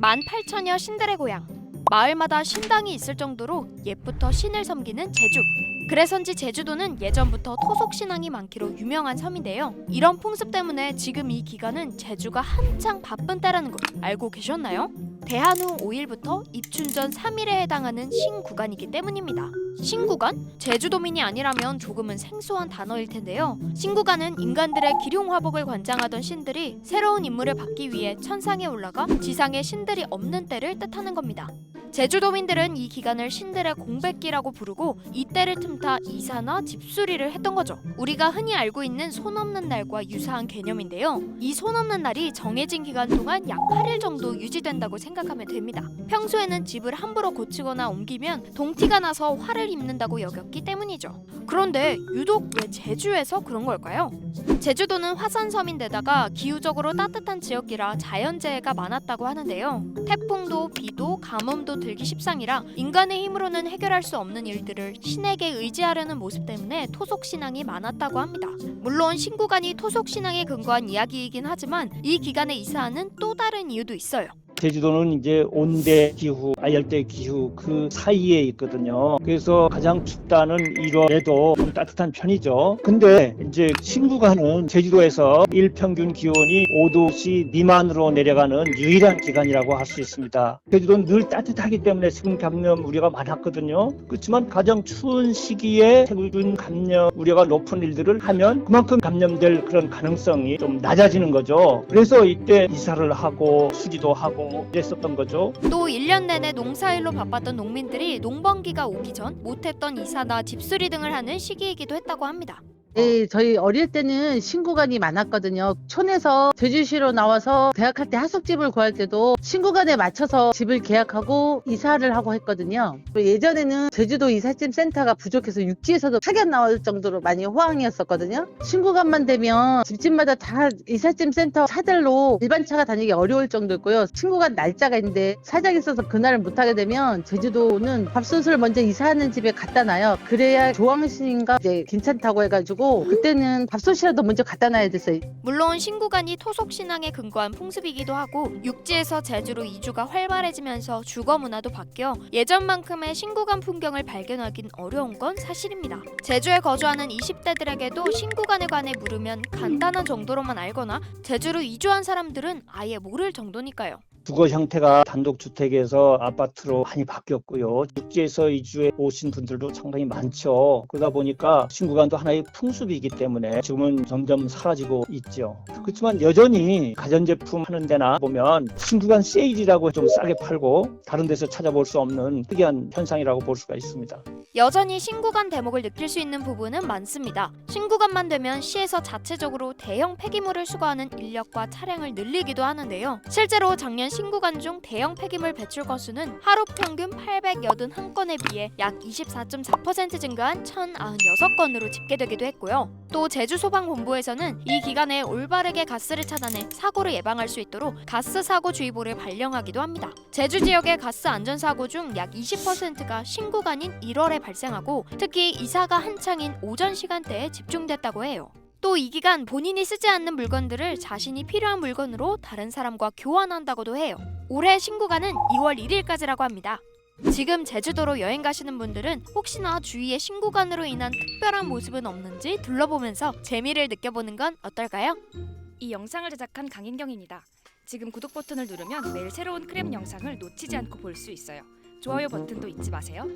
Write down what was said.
18,000여 신들의 고향. 마을마다 신당이 있을 정도로 옛부터 신을 섬기는 제주. 그래서인지 제주도는 예전부터 토속 신앙이 많기로 유명한 섬인데요. 이런 풍습 때문에 지금 이 기간은 제주가 한창 바쁜 때라는 걸 알고 계셨나요? 대한 후 5일부터 입춘 전 3일에 해당하는 신구간이기 때문입니다. 신구간? 제주도민이 아니라면 조금은 생소한 단어일 텐데요. 신구간은 인간들의 기룡화복을 관장하던 신들이 새로운 임무를 받기 위해 천상에 올라가 지상에 신들이 없는 때를 뜻하는 겁니다. 제주도민들은 이 기간을 신들의 공백기라고 부르고 이 때를 틈타 이사나 집수리를 했던 거죠. 우리가 흔히 알고 있는 손 없는 날과 유사한 개념인데요. 이 손 없는 날이 정해진 기간 동안 약 8일 정도 유지된다고 생각하면 됩니다. 평소에는 집을 함부로 고치거나 옮기면 동티가 나서 화를 입는다고 여겼기 때문이죠. 그런데 유독 왜 제주에서 그런 걸까요? 제주도는 화산섬인데다가 기후적으로 따뜻한 지역이라 자연재해가 많았다고 하는데요. 태풍도 비도 가뭄도 들기 십상이라 인간의 힘으로는 해결할 수 없는 일들을 신에게 의지하려는 모습 때문에 토속신앙이 많았다고 합니다. 물론 신구간이 토속신앙에 근거한 이야기이긴 하지만 이 기간에 이사하는 또 다른 이유도 있어요. 제주도는 이제 온대 기후, 아열대 기후 그 사이에 있거든요. 그래서 가장 춥다는 1월에도 좀 따뜻한 편이죠. 근데 이제 신구간은 제주도에서 일평균 기온이 5도씨 미만으로 내려가는 유일한 기간이라고 할 수 있습니다. 제주도는 늘 따뜻하기 때문에 세균 감염 우려가 많았거든요. 그렇지만 가장 추운 시기에 세균 감염 우려가 높은 일들을 하면 그만큼 감염될 그런 가능성이 좀 낮아지는 거죠. 그래서 이때 이사를 하고 수리도 하고 이랬었던 거죠. 또 1년 내내 농사일로 바빴던 농민들이 농번기가 오기 전 못했던 이사나 집수리 등을 하는 시기이기도 했다고 합니다. 네, 저희 어릴 때는 신구간이 많았거든요. 촌에서 제주시로 나와서 대학할 때 하숙집을 구할 때도 신구간에 맞춰서 집을 계약하고 이사를 하고 했거든요. 예전에는 제주도 이삿짐 센터가 부족해서 육지에서도 파견 나올 정도로 많이 호황이었었거든요. 신구간만 되면 집집마다 다 이삿짐 센터 차들로 일반 차가 다니기 어려울 정도였고요. 신구간 날짜가 있는데 사정이 있어서 그날을 못하게 되면 제주도는 밥솥을 먼저 이사하는 집에 갖다 놔요. 그래야 조왕신인가 이제 괜찮다고 해가지고 그때는 밥솥이라도 먼저 갖다 놔야 됐어요. 물론 신구간이 토속신앙에 근거한 풍습이기도 하고 육지에서 제주로 이주가 활발해지면서 주거 문화도 바뀌어 예전만큼의 신구간 풍경을 발견하긴 어려운 건 사실입니다. 제주에 거주하는 20대들에게도 신구간에 관해 물으면 간단한 정도로만 알거나 제주로 이주한 사람들은 아예 모를 정도니까요. 주거 형태가 단독주택에서 아파트로 많이 바뀌었고요. 육지에서 이주해 오신 분들도 상당히 많죠. 그러다 보니까 신구간도 하나의 풍습이기 때문에 지금은 점점 사라지고 있죠. 그렇지만 여전히 가전제품 하는 데나 보면 신구간 세일이라고 좀 싸게 팔고 다른 데서 찾아볼 수 없는 특이한 현상이라고 볼 수가 있습니다. 여전히 신구간 대목을 느낄 수 있는 부분은 많습니다. 신구간만 되면 시에서 자체적으로 대형 폐기물을 수거하는 인력과 차량을 늘리기도 하는데요. 실제로 작년 신구간 중 대형 폐기물 배출 건수는 하루 평균 881건에 비해 약 24.4% 증가한 1,096건으로 집계되기도 했고요. 또 제주소방본부에서는 이 기간에 올바르게 가스를 차단해 사고를 예방할 수 있도록 가스 사고 주의보를 발령하기도 합니다. 제주 지역의 가스 안전사고 중 약 20%가 신구간인 1월에 발생하고 특히 이사가 한창인 오전 시간대에 집중됐다고 해요. 또 이 기간 본인이 쓰지 않는 물건들을 자신이 필요한 물건으로 다른 사람과 교환한다고도 해요. 올해 신구간은 2월 1일까지라고 합니다. 지금 제주도로 여행 가시는 분들은 혹시나 주위에 신구간으로 인한 특별한 모습은 없는지 둘러보면서 재미를 느껴보는 건 어떨까요? 이 영상을 제작한 강인경입니다. 지금 구독 버튼을 누르면 매일 새로운 크림 영상을 놓치지 않고 볼 수 있어요. 좋아요 버튼도 잊지 마세요.